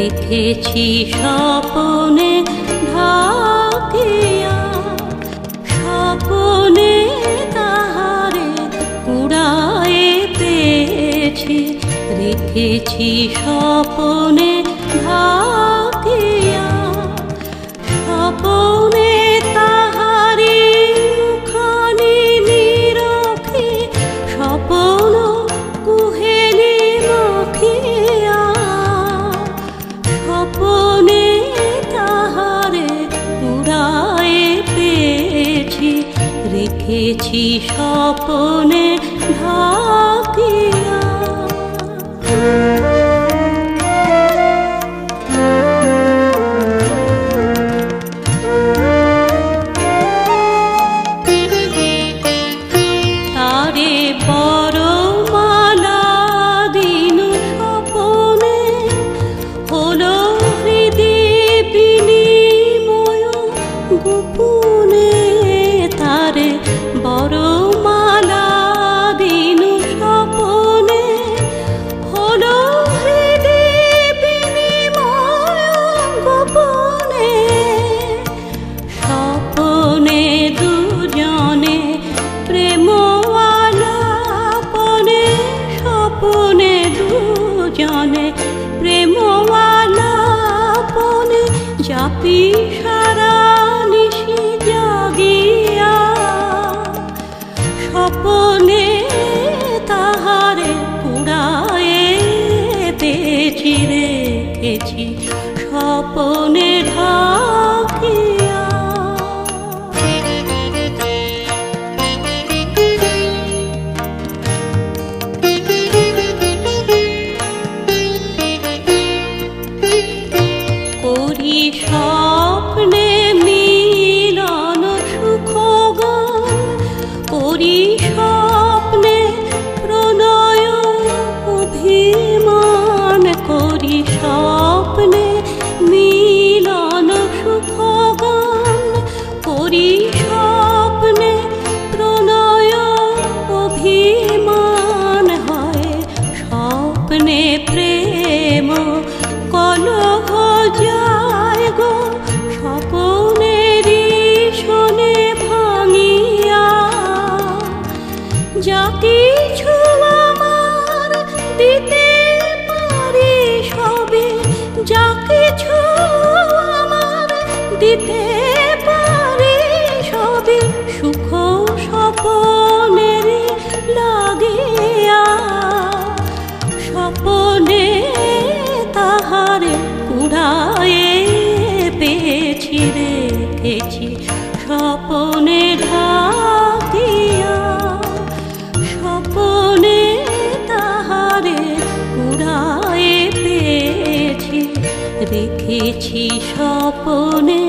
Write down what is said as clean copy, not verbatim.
রেখেছি স্বপনে ঢাকিয়া, স্বপনে তাহারে কুড়ায়ে পেয়েছি, রেখেছি স্বপনে ঢাকিয়া, স্বপনে তাহারে মুখানি নিরখে, স্বপন কুহেলি মাখিয়া, স্বপনে তাহারে কুড়ায়ে পেয়েছি, রেখেছি স্বপনে ঢাকিয়া। তারে বরমালা দিনু স্বপনে, হলো হৃদি বিনিময় গোপনে, তারে বরমালা দিনু স্বপনে, হলো হৃদি বিনিময় গোপনে, স্বপনে দুজনে প্রেম আলাপনে, স্বপনে দুজনে প্রেম আলাপনে, জাপি সারা নিশি জাগিয়া, স্বপনে তাহারে কুড়ায়ে পেয়েছি, রেখেছি স্বপনে ঢাকিয়া। করি স্বপ্নে মিলন সুখ গান, করি স্বপ্নে প্রণয় অভিমান, করি স্বপ্নে মিলন সুখ গান, করি স্বপ্নে প্রণয় অভিমান, হয় স্বপ্নে প্রেম কলহ যায় গো, স্বপনেরই শোনে ভাঙিয়া, যা কিছু আমার দিতে পারি সবে, যা কিছু আমার দিতে পারি সবে, সুখ স্বপনেরই লাগিয়া, স্বপনে তাহারে কুড়ায়ে পেয়েছি, রেখেছি স্বপনে ঢাকিয়া, স্বপনে তাহারে কুড়ায়ে পেয়েছি, রেখেছি স্বপনে